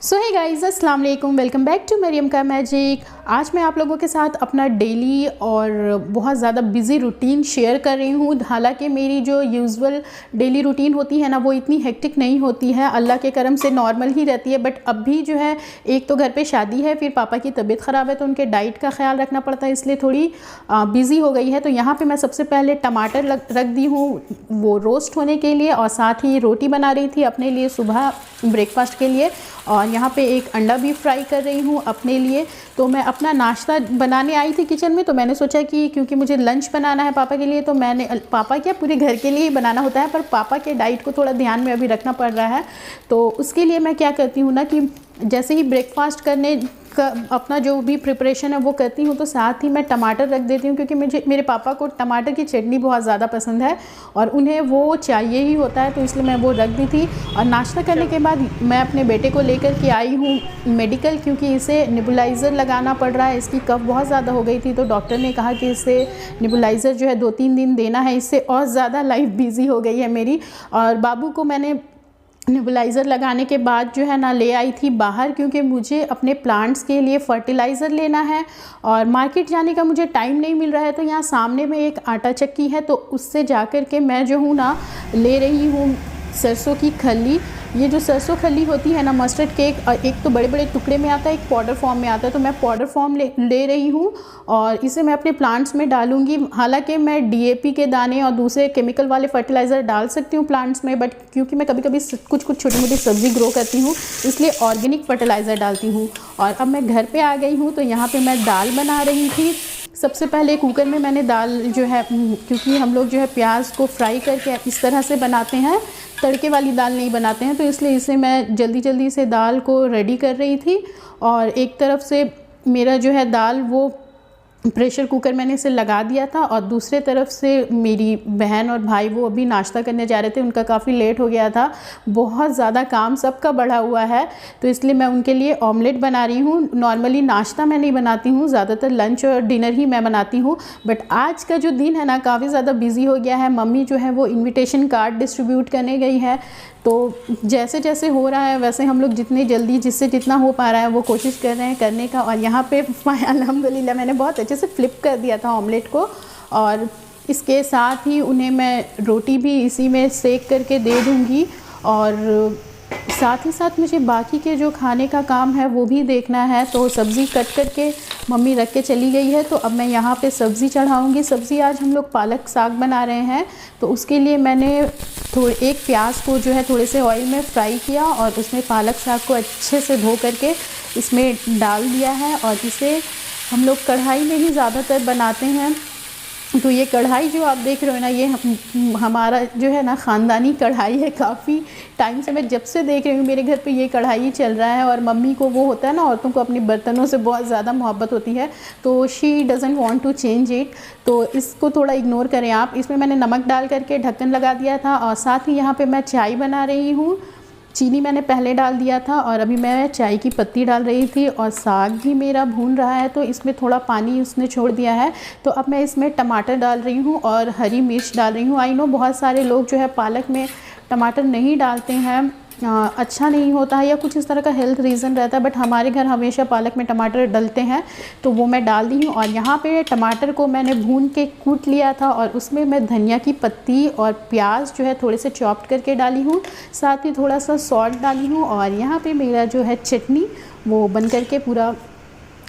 सो hey guys, अस्सलाम वालेकुम, welcome back to Maryam का मैजिक। आज मैं आप लोगों के साथ अपना डेली और बहुत ज़्यादा बिज़ी रूटीन शेयर कर रही हूँ। हालांकि मेरी जो यूजुअल डेली रूटीन होती है ना, वो इतनी हेक्टिक नहीं होती है, अल्लाह के करम से नॉर्मल ही रहती है। बट अब भी जो है, एक तो घर पे शादी है, फिर पापा की तबीयत ख़राब है तो उनके डाइट का ख्याल रखना पड़ता है, इसलिए थोड़ी बिज़ी हो गई है। तो यहाँ पर मैं सबसे पहले टमाटर रख दी हूँ वो रोस्ट होने के लिए, और साथ ही रोटी बना रही थी अपने लिए सुबह ब्रेकफास्ट के लिए, और यहाँ पे एक अंडा भी फ्राई कर रही हूँ अपने लिए। तो मैं अपना नाश्ता बनाने आई थी किचन में, तो मैंने सोचा कि क्योंकि मुझे लंच बनाना है पापा के लिए, तो मैंने पापा क्या पूरे घर के लिए ही बनाना होता है, पर पापा के डाइट को थोड़ा ध्यान में अभी रखना पड़ रहा है। तो उसके लिए मैं क्या करती हूँ ना कि जैसे ही ब्रेकफास्ट करने का अपना जो भी प्रिपरेशन है वो करती हूँ, तो साथ ही मैं टमाटर रख देती हूँ, क्योंकि मेरे पापा को टमाटर की चटनी बहुत ज़्यादा पसंद है और उन्हें वो चाहिए ही होता है, तो इसलिए मैं वो रख दी थी। और नाश्ता करने के बाद मैं अपने बेटे को लेकर के आई हूँ मेडिकल, क्योंकि इसे नेबुलाइज़र लगाना पड़ रहा है। इसकी कफ बहुत ज़्यादा हो गई थी, तो डॉक्टर ने कहा कि इसे नेबुलाइज़र जो है 2-3 दिन देना है, इससे और ज़्यादा लाइफ बिजी हो गई है मेरी। और बाबू को मैंने नेबुलाइज़र लगाने के बाद जो है ना ले आई थी बाहर, क्योंकि मुझे अपने प्लांट्स के लिए फ़र्टिलाइज़र लेना है और मार्केट जाने का मुझे टाइम नहीं मिल रहा है। तो यहाँ सामने में एक आटा चक्की है, तो उससे जा कर के मैं जो हूँ ना ले रही हूँ सरसों की खली। ये जो सरसों खली होती है ना, मस्टर्ड केक एक तो बड़े बड़े टुकड़े में आता है, एक पाउडर फॉर्म में आता है, तो मैं पाउडर फॉर्म ले रही हूँ और इसे मैं अपने प्लांट्स में डालूंगी। हालांकि मैं डीएपी के दाने और दूसरे केमिकल वाले फर्टिलाइज़र डाल सकती हूँ प्लांट्स में, बट क्योंकि मैं कभी कभी कुछ छोटी मोटी सब्ज़ी ग्रो करती हूँ, इसलिए ऑर्गेनिक फर्टिलाइज़र डालती हूँ। और अब मैं घर पर आ गई हूँ, तो यहाँ पर मैं दाल बना रही थी। सबसे पहले कुकर में मैंने दाल जो है, क्योंकि हम लोग जो है प्याज को फ्राई करके इस तरह से बनाते हैं, तड़के वाली दाल नहीं बनाते हैं, तो इसलिए इसे मैं जल्दी से दाल को रेडी कर रही थी। और एक तरफ से मेरा जो है दाल वो प्रेशर कुकर मैंने इसे लगा दिया था, और दूसरे तरफ से मेरी बहन और भाई वो अभी नाश्ता करने जा रहे थे, उनका काफ़ी लेट हो गया था, बहुत ज़्यादा काम सबका बढ़ा हुआ है, तो इसलिए मैं उनके लिए ऑमलेट बना रही हूँ। नॉर्मली नाश्ता मैं नहीं बनाती हूँ, ज़्यादातर लंच और डिनर ही मैं बनाती हूँ, बट आज का जो दिन है ना काफ़ी ज़्यादा बिजी हो गया है। मम्मी जो है वो इन्विटेशन कार्ड डिस्ट्रीब्यूट करने गई है, तो जैसे जैसे हो रहा है वैसे हम लोग जितनी जल्दी जिससे जितना हो पा रहा है वो कोशिश कर रहे हैं करने का। और यहाँ पे अल्हम्दुलिल्लाह मैंने बहुत अच्छे से फ्लिप कर दिया था ऑमलेट को, और इसके साथ ही उन्हें मैं रोटी भी इसी में सेक करके दे दूँगी। और साथ ही साथ मुझे बाकी के जो खाने का काम है वो भी देखना है, तो सब्ज़ी कट करके मम्मी रख के चली गई है, तो अब मैं यहाँ पे सब्ज़ी चढ़ाऊँगी। सब्ज़ी आज हम लोग पालक साग बना रहे हैं, तो उसके लिए मैंने एक प्याज को जो है थोड़े से ऑयल में फ्राई किया और उसमें पालक साग को अच्छे से धो करके इसमें डाल दिया है, और इसे हम लोग कढ़ाई में ही ज़्यादातर बनाते हैं। तो ये कढ़ाई जो आप देख रहे हो ना, ये हमारा जो है ना ख़ानदानी कढ़ाई है। काफ़ी टाइम से मैं जब से देख रही हूँ मेरे घर पे ये कढ़ाई ही चल रहा है, और मम्मी को वो होता है ना, औरतों को अपने बर्तनों से बहुत ज़्यादा मोहब्बत होती है, तो she doesn't want to change it, तो इसको थोड़ा इग्नोर करें आप। इसमें मैंने नमक डाल करके ढक्कन लगा दिया था, और साथ ही यहाँ पर मैं चाय बना रही हूँ। चीनी मैंने पहले डाल दिया था और अभी मैं चाय की पत्ती डाल रही थी, और साग भी मेरा भून रहा है, तो इसमें थोड़ा पानी उसने छोड़ दिया है। तो अब मैं इसमें टमाटर डाल रही हूँ और हरी मिर्च डाल रही हूँ। आई नो बहुत सारे लोग जो है पालक में टमाटर नहीं डालते हैं, अच्छा नहीं होता है या कुछ इस तरह का हेल्थ रीज़न रहता है, बट हमारे घर हमेशा पालक में टमाटर डलते हैं, तो वो मैं डाल दी हूँ। और यहाँ पे टमाटर को मैंने भून के कूट लिया था, और उसमें मैं धनिया की पत्ती और प्याज जो है थोड़े से चॉप्ड करके डाली हूँ, साथ ही थोड़ा सा सॉल्ट डाली हूँ। और यहाँ पे मेरा जो है चटनी वो बन करके पूरा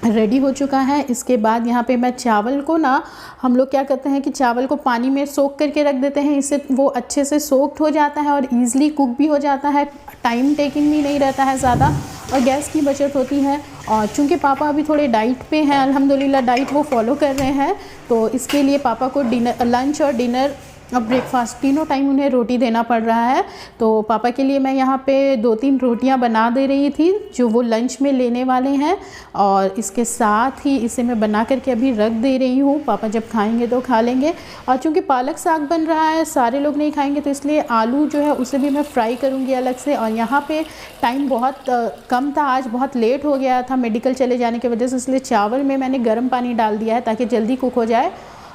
रेडी हो चुका है। इसके बाद यहाँ पे मैं चावल को ना, हम लोग क्या करते हैं कि चावल को पानी में सोख करके रख देते हैं, इससे वो अच्छे से सोक्ड हो जाता है और ईज़िली कुक भी हो जाता है, टाइम टेकिंग भी नहीं रहता है ज़्यादा, और गैस की बचत होती है। और चूँकि पापा अभी थोड़े डाइट पे हैं, अल्हम्दुलिल्लाह डाइट वो फॉलो कर रहे हैं, तो इसके लिए पापा को लंच और डिनर अब ब्रेकफास्ट तीनों टाइम उन्हें रोटी देना पड़ रहा है। तो पापा के लिए मैं यहाँ पे 2-3 रोटियाँ बना दे रही थी जो वो लंच में लेने वाले हैं, और इसके साथ ही इसे मैं बना करके अभी रख दे रही हूँ। पापा जब खाएंगे तो खा लेंगे, और चूँकि पालक साग बन रहा है सारे लोग नहीं खाएंगे, तो इसलिए आलू जो है उसे भी मैं फ्राई करूँगी अलग से। और यहाँ पर टाइम बहुत कम था, आज बहुत लेट हो गया था मेडिकल चले जाने की वजह से, इसलिए चावल में मैंने गर्म पानी डाल दिया है ताकि जल्दी कुक हो जाए।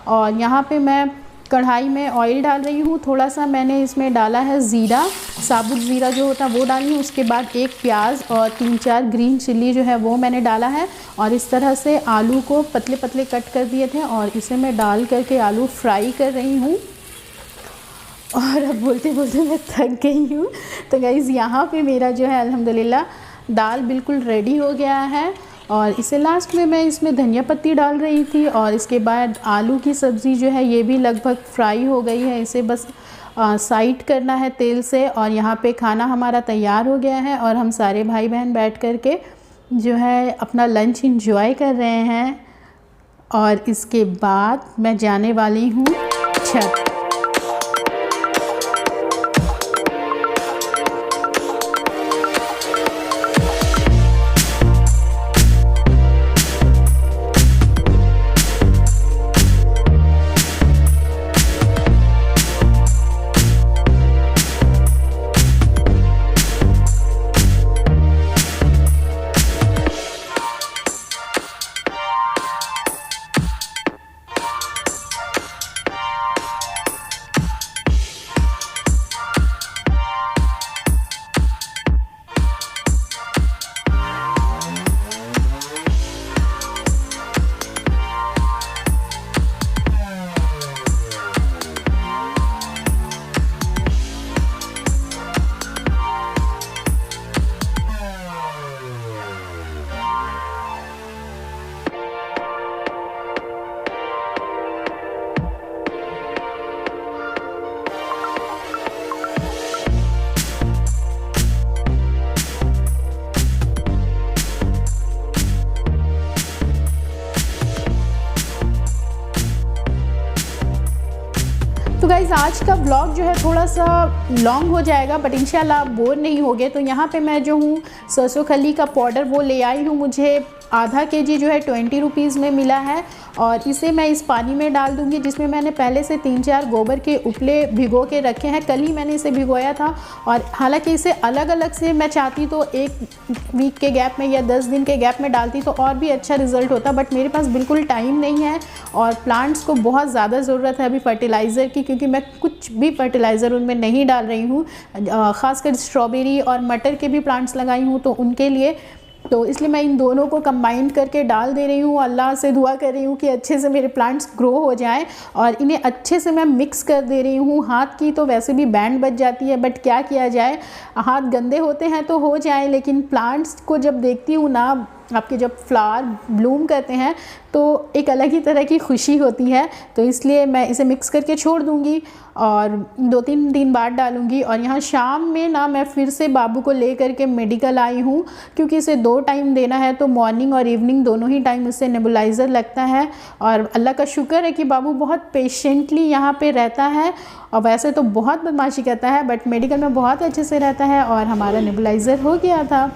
और यहाँ पर मैं कढ़ाई में ऑयल डाल रही हूँ। थोड़ा सा मैंने इसमें डाला है ज़ीरा, साबुत ज़ीरा जो होता है वो डाली हूँ। उसके बाद एक प्याज और 3-4 ग्रीन चिल्ली जो है वो मैंने डाला है। और इस तरह से आलू को पतले पतले कट कर दिए थे और इसे मैं डाल करके आलू फ्राई कर रही हूँ। और अब बोलते बोलते मैं थक गई हूँ। तो गाइज़ यहाँ पे मेरा जो है अल्हम्दुलिल्लाह दाल बिल्कुल रेडी हो गया है। और इसे लास्ट में मैं इसमें धनिया पत्ती डाल रही थी। और इसके बाद आलू की सब्ज़ी जो है ये भी लगभग फ्राई हो गई है, इसे बस साइड करना है तेल से। और यहाँ पे खाना हमारा तैयार हो गया है और हम सारे भाई बहन बैठ कर के जो है अपना लंच इंजॉय कर रहे हैं। और इसके बाद मैं जाने वाली हूँ छत। तो गाइज़ आज का ब्लॉग जो है थोड़ा सा लॉन्ग हो जाएगा, बट इंशाल्लाह आप बोर नहीं होगे। तो यहाँ पे मैं जो हूँ सरसों खली का पाउडर वो ले आई हूँ। मुझे आधा केजी जो है 20 रुपीज़ में मिला है। और इसे मैं इस पानी में डाल दूँगी जिसमें मैंने पहले से 3-4 गोबर के उपले भिगो के रखे हैं। कल ही मैंने इसे भिगोया था। और हालांकि इसे अलग अलग से मैं चाहती तो 1 वीक के गैप में या 10 दिन के गैप में डालती तो और भी अच्छा रिज़ल्ट होता, बट मेरे पास बिल्कुल टाइम नहीं है। और प्लांट्स को बहुत ज़्यादा ज़रूरत है अभी फर्टिलाइज़र की, क्योंकि मैं कुछ भी फर्टिलाइज़र उनमें नहीं डाल रही हूँ। ख़ासकर स्ट्रॉबेरी और मटर के भी प्लांट्स लगाई हूँ तो उनके लिए, तो इसलिए मैं इन दोनों को कंबाइन करके डाल दे रही हूँ। अल्लाह से दुआ कर रही हूँ कि अच्छे से मेरे प्लांट्स ग्रो हो जाएं। और इन्हें अच्छे से मैं मिक्स कर दे रही हूँ। हाथ की तो वैसे भी बैंड बच जाती है, बट क्या किया जाए, हाथ गंदे होते हैं तो हो जाए। लेकिन प्लांट्स को जब देखती हूँ ना, आपके जब फ्लावर ब्लूम करते हैं तो एक अलग ही तरह की खुशी होती है। तो इसलिए मैं इसे मिक्स करके छोड़ दूँगी और 2-3 दिन बाद डालूँगी। और यहाँ शाम में ना मैं फिर से बाबू को ले करके मेडिकल आई हूँ, क्योंकि इसे 2 टाइम देना है, तो मॉर्निंग और इवनिंग दोनों ही टाइम इससे नेबुलाइज़र लगता है। और अल्लाह का शुक्र है कि बाबू बहुत पेशेंटली यहाँ पे रहता है। और वैसे तो बहुत बदमाशी करता है, बट मेडिकल में बहुत अच्छे से रहता है। और हमारा नेबुलाइज़र हो गया था।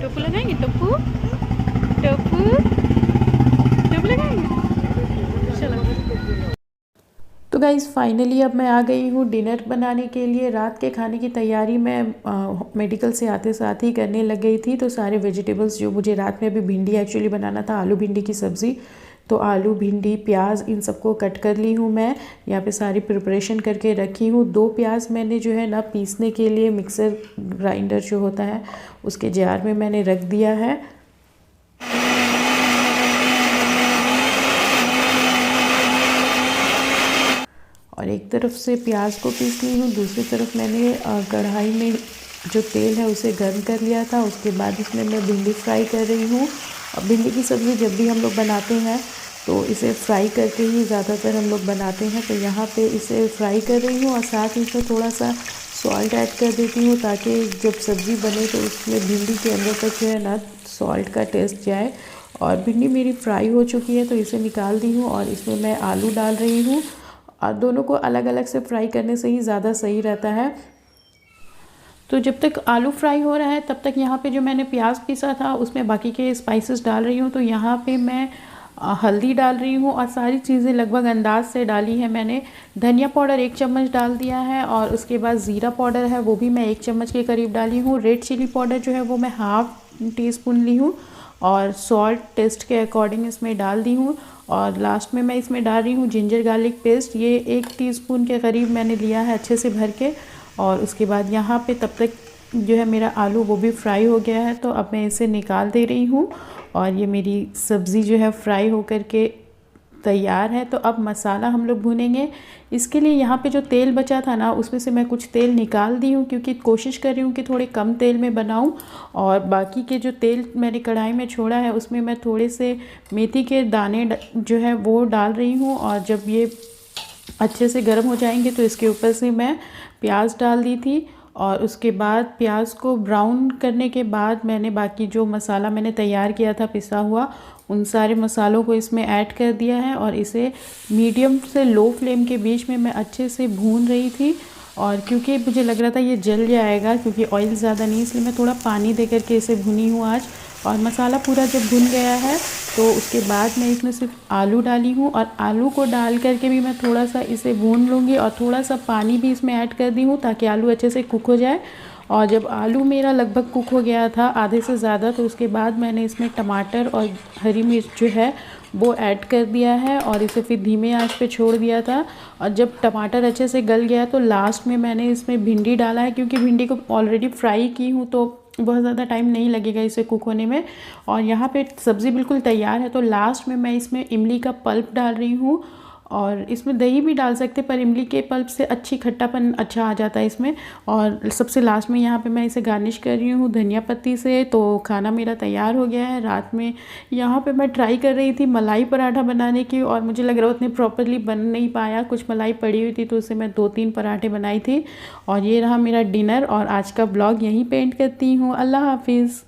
टोपू लगाएंगे, टोपू टोपू टोपू लगाएंगे, चलो। तो गाइज़ फाइनली अब मैं आ गई हूँ डिनर बनाने के लिए। रात के खाने की तैयारी मैं मेडिकल से आते साथ ही करने लग गई थी। तो सारे वेजिटेबल्स जो मुझे रात में अभी भिंडी एक्चुअली बनाना था, आलू भिंडी की सब्ज़ी, तो आलू भिंडी प्याज इन सबको कट कर ली हूँ। मैं यहाँ पे सारी प्रिपरेशन करके रखी हूँ। 2 प्याज मैंने जो है ना पीसने के लिए मिक्सर ग्राइंडर जो होता है उसके जार में मैंने रख दिया है। और एक तरफ से प्याज को पीस ली हूँ, दूसरी तरफ मैंने कढ़ाई में जो तेल है उसे गर्म कर लिया था। उसके बाद इसमें मैं भिंडी फ्राई कर रही हूँ। अब भिंडी की सब्ज़ी जब भी हम लोग बनाते हैं तो इसे फ्राई करके ही ज़्यादातर हम लोग बनाते हैं। तो यहाँ पे इसे फ्राई कर रही हूँ और साथ ही इसमें थोड़ा सा सॉल्ट ऐड कर देती हूँ, ताकि जब सब्ज़ी बने तो उसमें भिंडी के अंदर तक जो है ना सॉल्ट का टेस्ट जाए। और भिंडी मेरी फ्राई हो चुकी है तो इसे निकाल दी हूँ और इसमें मैं आलू डाल रही हूँ। और दोनों को अलग अलग से फ्राई करने से ही ज़्यादा सही रहता है। तो जब तक आलू फ्राई हो रहा है तब तक यहाँ पे जो मैंने प्याज पीसा था उसमें बाकी के स्पाइसेस डाल रही हूँ। तो यहाँ पे मैं हल्दी डाल रही हूँ और सारी चीज़ें लगभग अंदाज से डाली है मैंने। धनिया पाउडर 1 चम्मच डाल दिया है और उसके बाद ज़ीरा पाउडर है वो भी मैं 1 चम्मच के करीब डाली हूँ। रेड चिली पाउडर जो है वो मैं ½ टीस्पून ली हूँ। और सॉल्ट टेस्ट के अकॉर्डिंग इसमें डाल दी हूँ। और लास्ट में मैं इसमें डाल रही हूँ जिंजर गार्लिक पेस्ट, ये 1 टीस्पून के करीब मैंने लिया है अच्छे से भर के। और उसके बाद यहाँ पे तब तक जो है मेरा आलू वो भी फ्राई हो गया है, तो अब मैं इसे निकाल दे रही हूँ। और ये मेरी सब्ज़ी जो है फ्राई हो कर के तैयार है। तो अब मसाला हम लोग भूनेंगे। इसके लिए यहाँ पे जो तेल बचा था ना, उसमें से मैं कुछ तेल निकाल दी हूँ, क्योंकि कोशिश कर रही हूँ कि थोड़े कम तेल में बनाऊँ। और बाकी के जो तेल मैंने कढ़ाई में छोड़ा है उसमें मैं थोड़े से मेथी के दाने जो है वो डाल रही हूँ। और जब ये अच्छे से गर्म हो जाएंगे तो इसके ऊपर से मैं प्याज डाल दी थी। और उसके बाद प्याज को ब्राउन करने के बाद मैंने बाकी जो मसाला मैंने तैयार किया था पिसा हुआ, उन सारे मसालों को इसमें ऐड कर दिया है। और इसे मीडियम से लो फ्लेम के बीच में मैं अच्छे से भून रही थी। और क्योंकि मुझे लग रहा था ये जल जाएगा, क्योंकि ऑयल ज़्यादा नहीं, इसलिए मैं थोड़ा पानी दे करके इसे भुनी हूँ आज। और मसाला पूरा जब भुन गया है तो उसके बाद मैं इसमें सिर्फ आलू डाली हूँ। और आलू को डाल करके भी मैं थोड़ा सा इसे भून लूँगी और थोड़ा सा पानी भी इसमें ऐड कर दी हूँ, ताकि आलू अच्छे से कुक हो जाए। और जब आलू मेरा लगभग कुक हो गया था आधे से ज़्यादा, तो उसके बाद मैंने इसमें टमाटर और हरी मिर्च जो है वो ऐड कर दिया है और इसे फिर धीमे आंच पे छोड़ दिया था। और जब टमाटर अच्छे से गल गया तो लास्ट में मैंने इसमें भिंडी डाला है, क्योंकि भिंडी को ऑलरेडी फ्राई की हूँ तो बहुत ज़्यादा टाइम नहीं लगेगा इसे कुक होने में। और यहाँ पे सब्ज़ी बिल्कुल तैयार है, तो लास्ट में मैं इसमें इमली का पल्प डाल रही हूँ। और इसमें दही भी डाल सकते, पर इमली के पल्प से अच्छी खट्टापन अच्छा आ जाता है इसमें। और सबसे लास्ट में यहाँ पे मैं इसे गार्निश कर रही हूँ धनिया पत्ती से। तो खाना मेरा तैयार हो गया है। रात में यहाँ पे मैं ट्राई कर रही थी मलाई पराठा बनाने की, और मुझे लग रहा है उतने प्रॉपरली बन नहीं पाया, कुछ मलाई पड़ी हुई थी तो उससे मैं 2-3 पराठे बनाई थी। और ये रहा मेरा डिनर। और आज का ब्लॉग यहीं पे एंड करती हूँ। अल्लाह हाफिज़।